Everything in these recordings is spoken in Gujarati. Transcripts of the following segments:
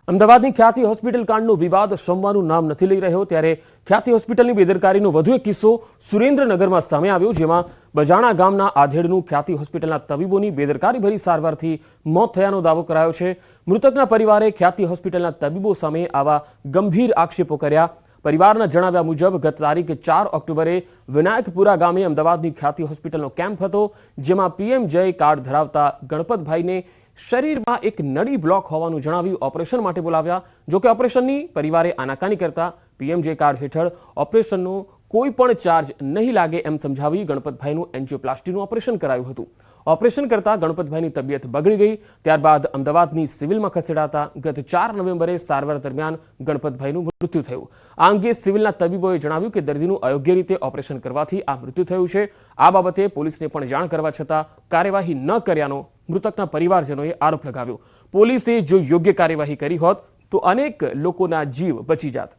અમદાવાદની ખ્યાતિ હોસ્પિટલ કાંડનો વિવાદ શમવાનું નામ નથી લઈ રહ્યો ત્યારે ખ્યાતિ હોસ્પિટલની બેદરકારીનો વધુ એક કિસ્સો સુરેન્દ્રનગરમાં સામે આવ્યો જેમાં બજાણા ગામના આધેડનું ખ્યાતિ હોસ્પિટલના તબીબોની બેદરકારીભરી સારવારથી મોત થયાનો દાવો કરાયો છે। મૃતકના પરિવારે ખ્યાતિ હોસ્પિટલના તબીબો સામે આવા ગંભીર આક્ષેપો કર્યા। પરિવારના જણાવ્યા મુજબ ગત તારીખ 4 ઓક્ટોબરે વિનાયકપુરા ગામે અમદાવાદની ખ્યાતિ હોસ્પિટલનો કેમ્પ હતો જેમાં પીએમજય કાર્ડ ધરાવતા ગણપતભાઈને શરીરમાં એક નળી બ્લોક હોવાનું જણાવી ઓપરેશન માટે બોલાવ્યા। જો કે ઓપરેશનની પરિવારે આનાકાની કરતા પીએમજે કાર્ડ હેઠળ ઓપરેશનનો કોઈ પણ ચાર્જ નહીં લાગે એમ સમજાવી ગણપતભાઈનું એન્જિયોપ્લાસ્ટીનું ઓપરેશન કરાયું હતું। ઓપરેશન કરતા ગણપતભાઈની તબિયત બગડી ગઈ। ત્યારબાદ અમદાવાદની સિવિલમાં ખસેડાતા ગત 4 નવેમ્બરે સારવાર દરમિયાન ગણપતભાઈનું મૃત્યુ થયું। આ અંગે સિવિલના તબીબોએ જણાવ્યું કે દર્દીનું અયોગ્ય રીતે ઓપરેશન કરવાથી આ મૃત્યુ થયું છે। આ બાબતે પોલીસને પણ જાણ કરવા છતાં કાર્યવાહી ન કર્યાનો મૃતકના પરિવારજનોએ આરોપ લગાવ્યો। પોલીસે જો યોગ્ય કાર્યવાહી કરી હોત તો અનેક લોકોના જીવ બચી જાત।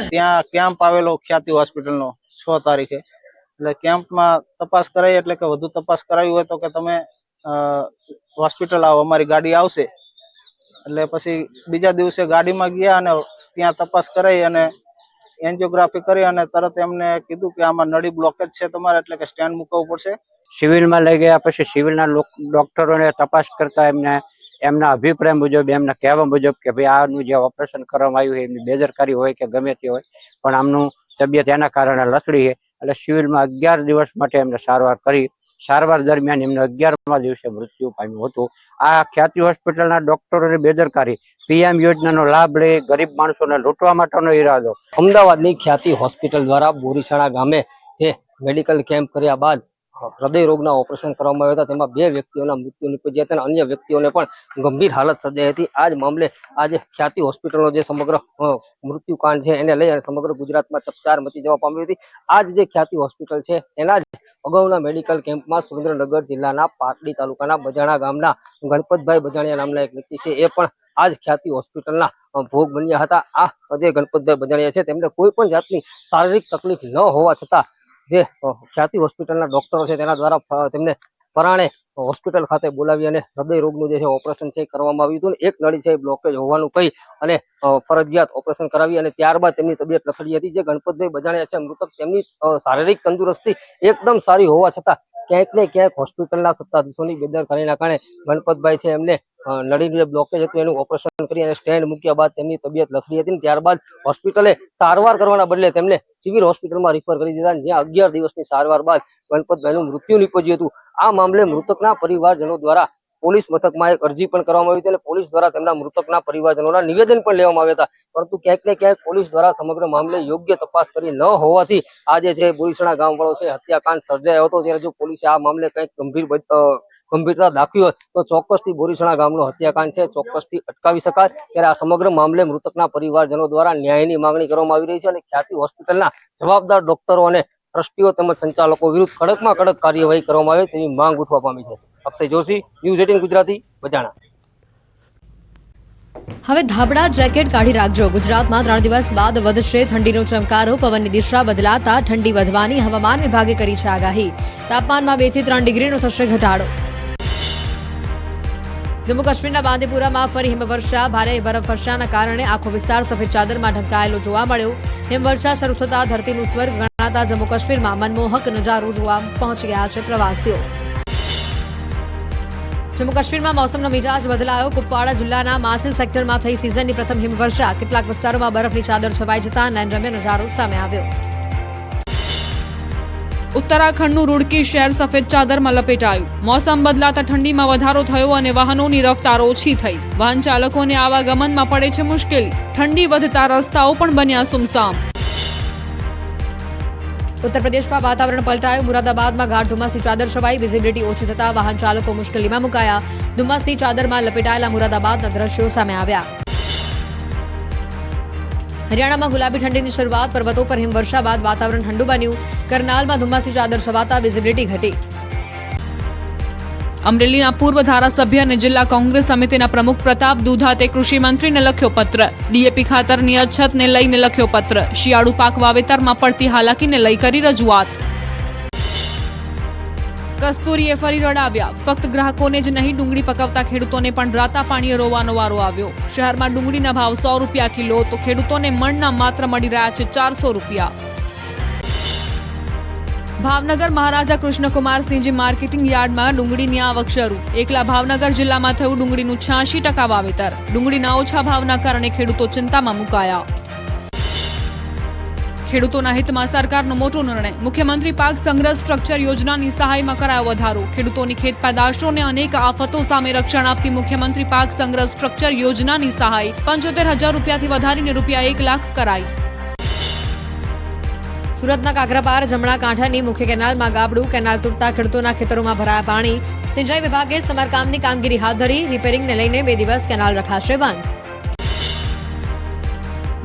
ત્યાં કેમ્પ આવેલો ખ્યાતિ હોસ્પિટલનો 6 તારીખે એટલે કેમ્પમાં તપાસ કરાઈ એટલે કે વધુ તપાસ કરાવી હોય તો કે તમે હોસ્પિટલ આવો અમારી ગાડી આવશે એટલે પછી બીજા દિવસે ગાડીમાં ગયા અને ત્યાં તપાસ કરાઈ અને એન્જિયોગ્રાફી કરી અને તરત એમને કીધું કે આમાં નળી બ્લોકેજ છે તમારે એટલે કે સ્ટેન્ડ મૂકવું પડશે। સિવિલમાં લઈ ગયા પછી સિવિલના ડોક્ટરોને તપાસ કરતા એમના અભિપ્રાય મુજબ એમના કહેવા મુજબ કે ભાઈ આનું જે ઓપરેશન કરવામાં આવ્યું એમની બેદરકારી હોય કે ગમે તે હોય પણ આમનું તબિયત એના કારણે લથડી છે એટલે સિવિલમાં 11 દિવસ માટે એમને સારવાર કરી। સારવાર દરમિયાન એમને 11મા દિવસે મૃત્યુ પામ્યું હતું। આ ખ્યાતિ હોસ્પિટલના ડોક્ટરોની બેદરકારી પીએમ યોજનાનો લાભ લઈ ગરીબ માણસોને લૂંટવા માટેનો ઈરાદો। અમદાવાદની ખ્યાતિ હોસ્પિટલ દ્વારા બોરીછાણા ગામે જે મેડિકલ કેમ્પ કર્યા બાદ હૃદય રોગના ઓપરેશન કરવામાં આવ્યા હતા તેમાં 2 વ્યક્તિઓના મૃત્યુ નિપજ્યા હતા અને અન્ય વ્યક્તિઓને પણ ગંભીર હાલત સર્જાઈ હતી। આ જ મામલે આજે ખ્યાતિ હોસ્પિટલનો જે સમગ્ર મૃત્યુકાંડ છે એને લઈ અને સમગ્ર ગુજરાતમાં ચકચાર મચી જવા પામી હતી। આ જ જે ખ્યાતિ હોસ્પિટલ છે એના જ અગાઉના મેડિકલ કેમ્પમાં સુરેન્દ્રનગર જિલ્લાના પાટડી તાલુકાના બજાણા ગામના ગણપતભાઈ બજાણિયા નામના એક વ્યક્તિ છે એ પણ આ જ ખ્યાતિ હોસ્પિટલના ભોગ બન્યા હતા। આ જે ગણપતભાઈ બજાણિયા છે તેમને કોઈ પણ જાતની શારીરિક તકલીફ ન હોવા છતાં જે ખ્યાતિ હોસ્પિટલના ડોક્ટરો છે તેના દ્વારા તેમને પરાણે હોસ્પિટલ ખાતે બોલાવી અને હૃદય રોગનું જે ઓપરેશન છે કરવામાં આવ્યું હતું। એક નળી છે બ્લોકેજ હોવાનું કહી અને ફરજિયાત ઓપરેશન કરાવી અને ત્યારબાદ તેમની તબિયત લથડી હતી। જે ગણપતભાઈ બજાણિયા છે મૃતક તેમની શારીરિક તંદુરસ્તી એકદમ સારી હોવા છતાં ક્યાંક ને ક્યાંક હોસ્પિટલના સત્તાધીશોની બેદરકારીના કારણે ગણપતભાઈ છે એમને નળીનું જે બ્લોકેજ હતું એનું ઓપરેશન કરી અને સ્ટેન્ડ મૂક્યા બાદ તેમની તબિયત લથડી હતી। ત્યારબાદ હોસ્પિટલે સારવાર કરવાના બદલે તેમને સિવિલ હોસ્પિટલમાં રિફર કરી દીધા જ્યાં 11 દિવસની સારવાર બાદ ગણપતભાઈનું મૃત્યુ નિપજ્યું હતું। આ મામલે મૃતકના પરિવારજનો દ્વારા પોલીસ મથકમાં એક અરજી પણ કરવામાં આવી હતી અને પોલીસ દ્વારા તેમના મૃતકના પરિવારજનોના નિવેદન પણ લેવામાં આવ્યા હતા પરંતુ ક્યાંક ને ક્યાંક પોલીસ દ્વારા સમગ્ર મામલે યોગ્ય તપાસ કરી ન હોવાથી આજે જે બોરીછાણા ગામવાળો છે હત્યાકાંડ સર્જાયો હતો ત્યારે જો પોલીસે આ મામલે કંઈક ગંભીરતા દાખવી હોય તો ચોક્કસથી બોરીછાણા ગામનો હત્યાકાંડ છે ચોક્કસથી અટકાવી શકાય। ત્યારે આ સમગ્ર મામલે મૃતકના પરિવારજનો દ્વારા ન્યાયની માંગણી કરવામાં આવી રહી છે અને ખ્યાતિ હોસ્પિટલના જવાબદાર ડોક્ટરો અને ટ્રસ્ટીઓ તેમજ સંચાલકો વિરુદ્ધ કડકમાં કડક કાર્યવાહી કરવામાં આવે તેવી માંગ ઉઠવા પામી છે। અક્ષય જોશી, ન્યૂઝ 18 ગુજરાતી, બજાણા। હવે ધાબળા જેકેટ કાઢી રાખજો। ગુજરાતમાં 3 દિવસ બાદ વધશે ઠંડીનો ચમકારો। પવનની દિશા બદલાતા ઠંડી વધવાની હવામાન વિભાગે કરી છે આગાહી। તાપમાનમાં 2 થી 3 ડિગ્રીનો થશે ઘટાડો। જમ્મુ કાશ્મીરના બાંદીપુરામાં ફરી હિમવર્ષા। ભારે બરફવર્ષાના કારણે આખો વિસ્તાર સફેદ ચાદરમાં ઢંકાયેલો જોવા મળ્યો। હિમવર્ષા શરૂ થતા ધરતીનું સ્વર્ગ ગણાતા જમ્મુ કાશ્મીરમાં મનમોહક નજારો જોવા પહોંચી ગયા છે પ્રવાસીઓ। જમ્મુ કાશ્મીરમાં મોસમનો મિજાજ બદલાયો। કુપવાડા જિલ્લાના માછિલ સેક્ટરમાં થઈ સિઝનની પ્રથમ હિમવર્ષા। કેટલાક વિસ્તારોમાં બરફની ચાદર છવાઈ જતા નયનરમ્ય નજારો સામે આવ્યો। ઉત્તરાખંડનું રૂડકી શહેર સફેદ ચાદરમાં લપેટાયું। મોસમ બદલાતા ઠંડીમાં વધારો થયો અને વાહનોની રફતાર ઓછી થઈ। વાહન ચાલકોને આવાગમનમાં પડે છે મુશ્કેલી। ઠંડી વધતા રસ્તાઓ પણ બન્યા સુમસામ। ઉત્તર પ્રદેશમાં વાતાવરણ પલટાયું। મુરાદાબાદમાં ગાઢ ધુમ્મસની ચાદર છવાઈ। વિઝિબિલિટી ઓછી થતા વાહન ચાલકો મુશ્કેલીમાં મુકાયા। ધુમ્મસની ચાદરમાં લપેટાયેલા મુરાદાબાદના દ્રશ્યો સામે આવ્યા। હરિયાણામાં ગુલાબી ઠંડીની શરૂઆત। પર્વતો પર હિમવર્ષા બાદ વાતાવરણ ઠંડુ બન્યું। કરનાલમાં ધુમ્મસની ચાદર છવાતા વિઝિબિલિટી ઘટી। અમરેલીના પૂર્વ ધારાસભ્ય અને જિલ્લા કોંગ્રેસ સમિતિના પ્રમુખ પ્રતાપ દુધાતે કૃષિ મંત્રીને લખ્યો પત્ર। ડીએપી ખાતરની અછતને લઈને લખ્યો પત્ર। શિયાળુ પાક વાવેતરમાં પડતી હાલાકીને લઈ કરી રજૂઆત। કસ્તુરીએ ફરી રડાવ્યા. ફક્ત ગ્રાહકોને જ નહીં, ડુંગળી પકવતા ખેડૂતોને પણ રાતા પાણીએ રોવાનો વારો આવ્યો. શહેરમાં ડુંગળીના ભાવ 100 રૂપિયા કિલો તો ખેડૂતોને મણના માત્ર મળી રહ્યા છે 400 રૂપિયા. ભાવનગર મહારાજા કૃષ્ણકુમારસિંહજી માર્કેટિંગ યાર્ડમાં ડુંગળીની આવક શરૂ. એકલા ભાવનગર જિલ્લામાં થયું ડુંગળીનું 86% વાવેતર. ડુંગળીના ઓછા ભાવના કારણે ખેડૂતો ચિંતામાં મુકાયા. ખેડૂતોના હિતમાં સરકારનો મોટો નિર્ણય. મુખ્યમંત્રી પાક સંગ્રહ સ્ટ્રક્ચર યોજનાની સહાયમાં કરાયો વધારો. ખેડૂતોની ખેત પેદાશોને અનેક આફતો સામે રક્ષણ આપતી મુખ્યમંત્રી પાક સંગ્રહ સ્ટ્રક્ચર યોજનાની સહાય 75,000 રૂપિયાથી વધારીને રૂપિયા 1 લાખ કરાઈ. સુરતના કાકરાપાર જમણા કાંઠાની મુખ્ય કેનાલમાં ગાબડું. કેનાલ તૂટતા ખેડૂતોના ખેતરોમાં ભરાયા પાણી. સિંચાઈ વિભાગે સમારકામની કામગીરી હાથ ધરી. રિપેરિંગને લઈને 2 દિવસ કેનાલ રખાશે બંધ.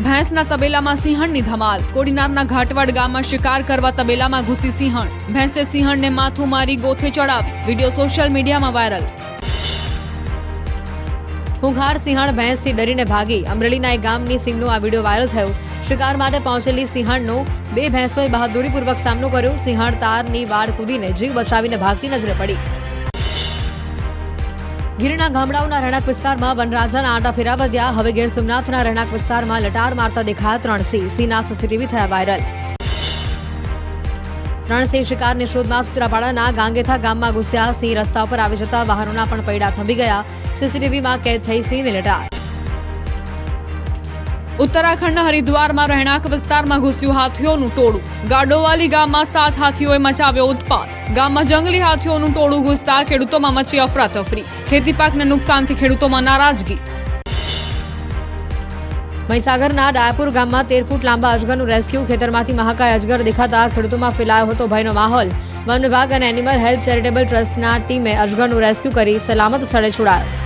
ભેંસના તબેલામાં સિંહણની ધમાલ. કોડીનારના ઘાટવાડ ગામમાં શિકાર કરવા તબેલામાં ઘૂસી સિંહણ. ભેંસે સિંહણને માથું મારી ગોથે ચડાવી. વિડીયો સોશિયલ મીડિયામાં વાયરલ. ખૂંખાર સિંહણ ભેંસથી ડરીને ભાગી. અમરેલીના એક ગામની સીમનો આ વિડીયો વાયરલ થયો. શિકાર માટે પહોંચેલી સિંહણનો 2 ભેંસોએ બહાદુરીપૂર્વક સામનો કર્યો. સિંહણ તારની વાડ કૂદીને જીવ બચાવીને ભાગતી નજરે પડી. ગીરના ગામડાઓના રહેણાંક વિસ્તારમાં વનરાજાના આંટા ફેરા વધ્યા. હવે ગીર સોમનાથના રહેણાંક વિસ્તારમાં લટાર મારતા દેખાયા 3 સિંહ. સિંહના સીસીટીવી થયા વાયરલ. 3 સિંહ શિકારની શોધમાં સૂત્રાપાડાના ગાંગેથા ગામમાં ઘૂસ્યા. સિંહ રસ્તા ઉપર આવી જતા વાહનોના પણ પૈડા થંભી ગયા. સીસીટીવીમાં કેદ થઈ સિંહની લટાર. ઉત્તરાખંડના હરિદ્વારમાં રહેણાંક વિસ્તારમાં ઘૂસ્યું હાથીઓનું ટોળું. ગાડોવાલી ગામમાં 7 હાથીઓએ મચાવ્યો ઉત્પાત. ગામમાં જંગલી હાથીઓનું ટોળું ઘૂસતા ખેડૂતોમાં મચી અફરાતફરી. ખેતી પાકને નુકસાનથી ખેડૂતોમાં નારાજગી. મહીસાગરના ડાયાપુર ગામમાં 13 ફૂટ લાંબા અજગરનું રેસ્ક્યુ. ખેતરમાંથી મહાકાય અજગર દેખાતા ખેડૂતોમાં ફેલાયો હતો ભયનો માહોલ. વન વિભાગ અને એનિમલ હેલ્પ ચેરિટેબલ ટ્રસ્ટના ટીમે અજગરનું રેસ્ક્યુ કરી સલામત સ્થળે છોડાયો.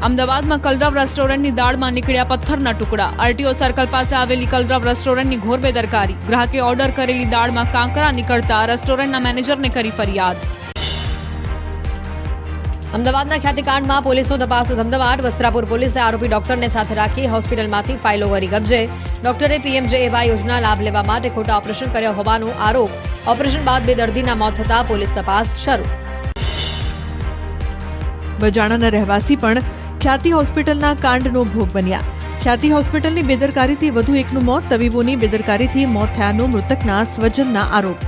અમદાવાદમાં કલરવ રેસ્ટોરન્ટની દાળમાં નીકળ્યા પથ્થરના ટુકડા. આરટીઓ સર્કલ પાસે આવેલી કલરવ રેસ્ટોરન્ટની ઘોર બેદરકારી. ગ્રાહકે ઓર્ડર કરેલી દાળમાં કાંકરા નીકળતા રેસ્ટોરન્ટના મેનેજરને કરી ફરિયાદ. અમદાવાદના ખ્યાતિકાંડમાં પોલીસનો તપાસનો ધમધમાટ. વસ્ત્રાપુર પોલીસે આરોપી ડોક્ટરને સાથે રાખી હોસ્પિટલમાંથી ફાઇલો કરી કબજે. ડોક્ટરે પીએમજેએવાય યોજના લાભ લેવા માટે ખોટા ઓપરેશન કર્યા હોવાનો આરોપ. ઓપરેશન બાદ 2 દર્દીના મોત થતા પોલીસ તપાસ શરૂ. બજાણાના રહેવાસી પણ ખ્યાતિ હોસ્પિટલના કાંડનો ભોગ બન્યા. ખ્યાતિ હોસ્પિટલની બેદરકારીથી વધુ એકનું મોત. તબીબોની બેદરકારીથી મોત થયાનો મૃતકના સ્વજનના આરોપ.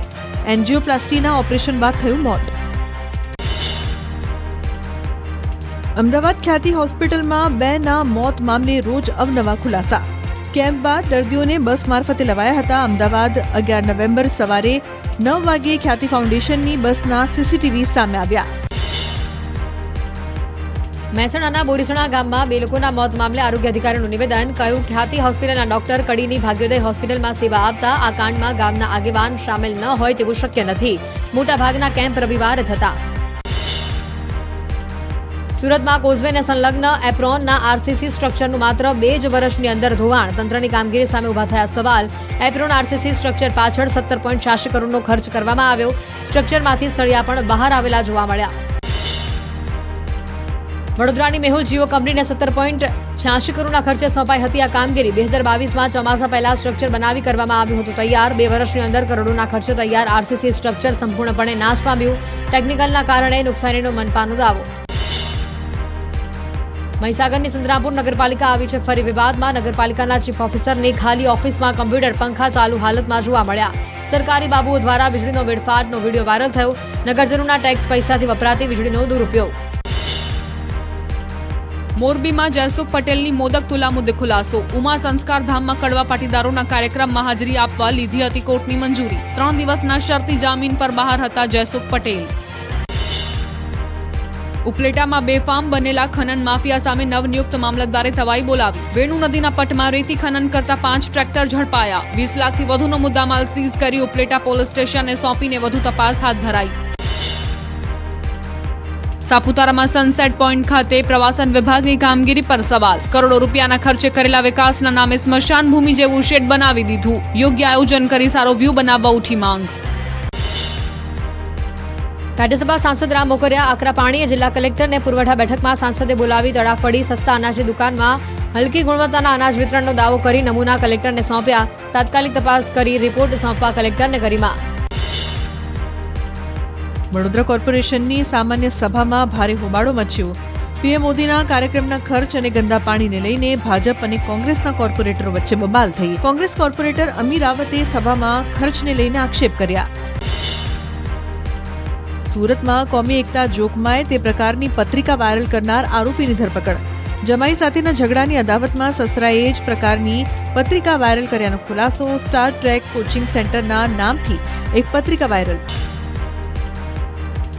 એન્જિયોપ્લાસ્ટીના ઓપરેશન બાદ થયું મોત. અમદાવાદ ખ્યાતિ હોસ્પિટલમાં 2ના મોત મામલે રોજ અવનવા ખુલાસા. કેમ્પ બાદ દર્દીઓને બસ મારફતે લવાયા હતા. અમદાવાદ 11 નવેમ્બર સવારે 9 વાગ્યે ખ્યાતિ ફાઉન્ડેશનની બસના સીસીટીવી સામે આવ્યા. મહેસાણાના બોરીસણા ગામમાં 2 લોકોના મોત મામલે આરોગ્ય અધિકારીનું નિવેદન. કહ્યું ખ્યાતિ હોસ્પિટલના ડોક્ટર કડીની ભાગ્યોદય હોસ્પિટલમાં સેવા આપતા આ કાંડમાં ગામના આગેવાન સામેલ ન હોય તેવું શક્ય નથી. મોટાભાગના કેમ્પ રવિવારે થતા. સુરતમાં કોઝવેને સંલગ્ન એપ્રોનના આરસીસી સ્ટ્રક્ચરનું માત્ર 2 જ વર્ષની અંદર ધોવાણ. તંત્રની કામગીરી સામે ઉભા થયા સવાલ. એપ્રોન આરસીસી સ્ટ્રક્ચર પાછળ 17.86 કરોડનો ખર્ચ કરવામાં આવ્યો. સ્ટ્રક્ચરમાંથી સળિયા પણ બહાર આવેલા જોવા મળ્યા. વડોદરાની મેહુલ જીઓ કંપનીને 17.86 કરોડના ખર્ચે સોંપાઈ હતી આ કામગીરી. 2022માં ચોમાસા પહેલા સ્ટ્રક્ચર બનાવી કરવામાં આવ્યું હતું તૈયાર. 2 વર્ષની અંદર કરોડોના ખર્ચે તૈયાર આરસીસી સ્ટ્રક્ચર સંપૂર્ણપણે નાશ પામ્યું. ટેકનિકલના કારણે નુકસાનીનો મનપાનો દાવો. મહીસાગરની સંતરામપુર નગરપાલિકા આવી છે ફરી વિવાદમાં. નગરપાલિકાના ચીફ ઓફિસરની ખાલી ઓફિસમાં કમ્પ્યુટર પંખા ચાલુ હાલતમાં જોવા મળ્યા. સરકારી બાબુઓ દ્વારા વીજળીનો વેડફાટનો વિડીયો વાયરલ થયો. નગરજનોના ટેક્સ પૈસાથી વપરાતી વીજળીનો દુરુપયોગ. મોરબીમાં જયસુખ પટેલની મોદક તુલા મુદ્દે ખુલાસો. ઉમા સંસ્કાર ધામમાં કડવા પાટીદારોના કાર્યક્રમમાં હાજરી આપવા લીધી હતી કોર્ટની મંજૂરી. 3 દિવસના શરતી જામીન પર બહાર હતા જયસુખ પટેલ. ઉપલેટામાં બેફામ બનેલા ખનન માફિયા સામે નવનિયુક્ત મામલતદારે તવાઈ બોલાવી. વેણુ નદીના પટમાં રેતી ખનન કરતા 5 ટ્રેક્ટર ઝડપાયા. 20 લાખથી વધુનો મુદ્દામાલ સીઝ કરી ઉપલેટા પોલીસ સ્ટેશને સોંપીને વધુ તપાસ હાથ ધરાઈ. સાપુતારામાં સનસેટ પોઈન્ટ ખાતે પ્રવાસન વિભાગની કામગીરી પર સવાલ. કરોડો રૂપિયાના ખર્ચે કરેલા વિકાસના નામે સ્મશાન ભૂમિ જેવું શેડ બનાવી દીધું. યોગ્ય આયોજન કરી સારો વ્યૂ બનાવવા ઉઠી માંગ. રાજ્યસભા સાંસદ રામ મોકરિયા આકરા પાણીએ જિલ્લા કલેક્ટરને પુરવઠા બેઠકમાં સાંસદે બોલાવી તડાફડી સસ્તા અનાજની દુકાનમાં હલકી ગુણવત્તાના અનાજ વિતરણનો દાવો કરી નમૂના કલેક્ટરને સોંપ્યા. તાત્કાલિક તપાસ કરી રિપોર્ટ સોંપવા કલેક્ટરને કરી માંગ. વડોદરા કોર્પોરેશનની સામાન્ય સભામાં ભારે હોબાળો મચ્યો. પીએમ મોદીના કાર્યક્રમના ખર્ચ અને ગંદા પાણીને લઈને ભાજપ અને કોંગ્રેસના કોર્પોરેટરો વચ્ચે બબાલ થઈ. કોંગ્રેસ કોર્પોરેટર અમીર રાવતે સભામાં ખર્ચને લઈને આક્ષેપ કર્યા. સુરતમાં કોમી એકતા જોખમાય તે પ્રકારની પત્રિકા વાયરલ કરનાર આરોપીની ધરપકડ. જમાઈ સાથેના ઝઘડાની અદાવતમાં સસરાએ જ પ્રકારની પત્રિકા વાયરલ કર્યાનો ખુલાસો. સ્ટાર ટ્રેક કોચિંગ સેન્ટરના નામથી એક પત્રિકા વાયરલ.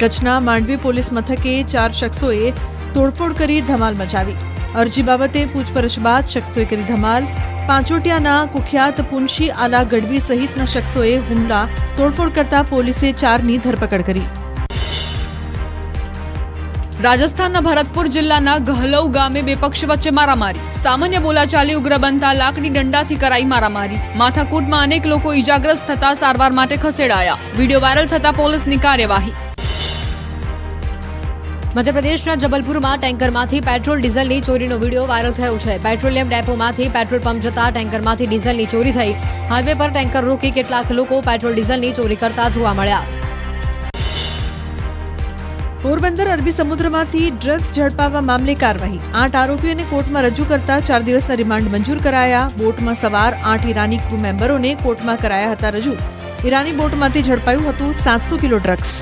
કચ્છના માંડવી પોલીસ મથકે 4 શખ્સોએ તોડફોડ કરી ધમાલ મચાવી. અરજી બાબતે પૂછપરછ બાદ શખ્સોએ કરી ધમાલ. પાંચોટિયાના કુખ્યાત પુનશી આલા ગઢવી સહિતના શખ્સોએ હુમલા તોડફોડ કરતા પોલીસે 4ની ધરપકડ કરી. રાજસ્થાનના ભરતપુર જિલ્લાના ગહલૌ ગામે બે પક્ષ વચ્ચે મારામારી. સામાન્ય બોલાચાલી ઉગ્ર બનતા લાકડી દંડાથી કરાઈ મારામારી. માથાકૂટમાં અનેક લોકો ઈજાગ્રસ્ત થતા સારવાર માટે ખસેડાયા. વિડીયો વાયરલ થતા પોલીસની કાર્યવાહી. મધ્યપ્રદેશના જબલપુરમાં ટેન્કરમાંથી પેટ્રોલ ડીઝલની ચોરીનો વિડીયો વાયરલ થયો છે. પેટ્રોલિયમ ડેપોમાંથી પેટ્રોલ પંપ જતા ટેન્કરમાંથી ડીઝલની ચોરી થઈ. હાઈવે પર ટેન્કર રોકી કેટલાક લોકો પેટ્રોલ ડીઝલની ચોરી કરતા જોવા મળ્યા. પોરબંદર અરબી સમુદ્રમાંથી ડ્રગ્સ ઝડપાવવા મામલે કાર્યવાહી. 8 આરોપીઓને કોર્ટમાં રજૂ કરતા 4 દિવસના રિમાન્ડ મંજૂર કરાયા. બોટમાં સવાર 8 ઈરાની ક્રૂ મેમ્બરોને કોર્ટમાં કરાયા હતા રજૂ. ઈરાની બોટમાંથી ઝડપાયું હતું 700 કિલો ડ્રગ્સ.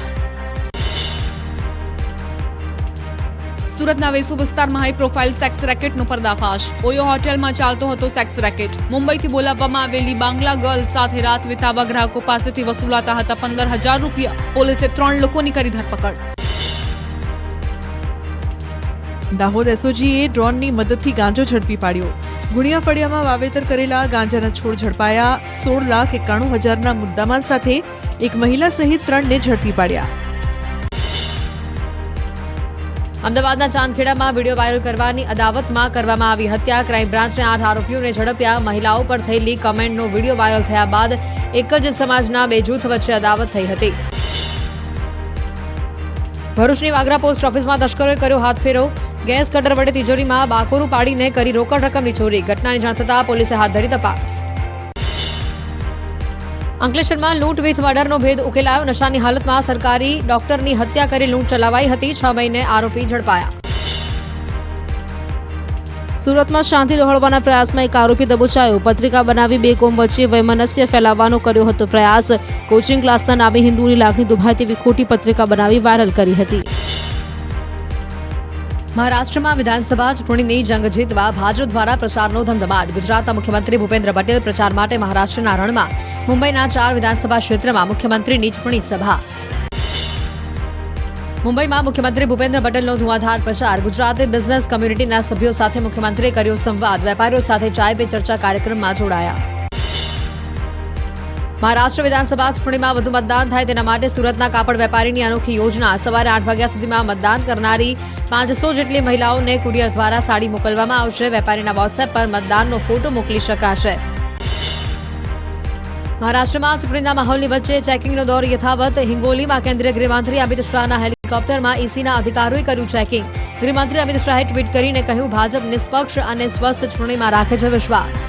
સુરતના વેસુ વિસ્તારમાં હાઈ પ્રોફાઇલ સેક્સ રેકેટનો પર્દાફાશ. ઓયો હોટેલમાં ચાલતો હતો સેક્સ રેકેટ. મુંબઈથી બોલાવવામાં આવેલી બાંગ્લા ગર્લ સાથે રાત વિતાવવા ગ્રાહકો પાસેથી વસૂલાતા હતા 15,000 રૂપિયા. પોલીસે 3 લોકોની કરી ધરપકડ. દાહોદ એસઓજીએ ડ્રોનની મદદથી ગાંજો ઝડપી પાડ્યો. ગુણિયા ફળિયામાં વાવેતર કરેલા ગાંજાના છોડ ઝડપાયા. 16,91,000ના મુદ્દામાલ સાથે એક મહિલા સહિત 3ને ઝડપી પાડ્યા. અમદાવાદના ચાંદખેડામાં વિડીયો વાયરલ કરવાની અદાવતમાં કરવામાં આવી હત્યા. ક્રાઇમ બ્રાન્ચને 8 આરોપીઓને ઝડપ્યા. મહિલાઓ પર થયેલી કમેન્ટનો વિડીયો વાયરલ થયા બાદ એક જ સમાજના 2 જૂથ વચ્ચે અદાવત થઈ હતી. ભરૂચની વાગરા પોસ્ટ ઓફિસમાં તસ્કરોએ કર્યો હાથફેરો. ગેસ કટર વડે તિજોરીમાં બાકોરું પાડીને કરી રોકડ રકમની ચોરી. ઘટનાની જાણ થતાં પોલીસે હાથ ધરી તપાસ. અંકલેશ્વરમાં લૂંટ વિથ મર્ડરનો ભેદ ઉકેલાયો. નશાની હાલતમાં સરકારી ડોક્ટરની હત્યા કરી લૂંટ ચલાવાઈ હતી. 6 મહિને આરોપી ઝડપાયા. સુરતમાં શાંતિ ડહોળવાના પ્રયાસમાં એક આરોપી દબોચાયો. પત્રિકા બનાવી 2 કોમ વચ્ચે વૈમનસ્ય ફેલાવવાનો કર્યો હતો પ્રયાસ. કોચિંગ ક્લાસના નામે હિન્દુની લાગણી દુભાય તેવી ખોટી પત્રિકા બનાવી વાયરલ કરી હતી. મહારાષ્ટ્રમાં વિધાનસભા ચૂંટણીની જંગ જીતવા ભાજપ દ્વારા પ્રચારનો ધમધમાટ. ગુજરાતના મુખ્યમંત્રી ભૂપેન્દ્ર પટેલ પ્રચાર માટે મહારાષ્ટ્રના રણમાં. મુંબઈના 4 વિધાનસભા ક્ષેત્રમાં મુખ્યમંત્રીની ચૂંટણી સભા. મુંબઈમાં મુખ્યમંત્રી ભૂપેન્દ્ર પટેલનો ધુઆધાર પ્રચાર. ગુજરાતી બિઝનેસ કમ્યુનિટીના સભ્યો સાથે મુખ્યમંત્રીએ કર્યો સંવાદ. વેપારીઓ સાથે ચાય પે ચર્ચા કાર્યક્રમમાં જોડાયા. મહારાષ્ટ્ર વિધાનસભા ચૂંટણીમાં વધુ મતદાન થાય તેના માટે સુરતના કાપડ વેપારીની અનોખી યોજના. સવારે 8 વાગ્યા સુધીમાં મતદાન કરનારી 500 જેટલી મહિલાઓને કુરિયર દ્વારા સાડી મોકલવામાં આવશે. વેપારીના વોટ્સએપ પર મતદાનનો ફોટો મોકલી શકાશે. મહારાષ્ટ્રમાં ચૂંટણીના માહોલની વચ્ચે ચેકિંગનો દોર યથાવત. હિંગોલીમાં કેન્દ્રીય ગૃહમંત્રી અમિત શાહના હેલિકોપ્ટરમાં ઈસીના અધિકારીઓએ કર્યું ચેકિંગ. ગૃહમંત્રી અમિત શાહે ટ્વીટ કરીને કહ્યું, ભાજપ નિષ્પક્ષ અને સ્વસ્થ ચૂંટણીમાં રાખે છે વિશ્વાસ.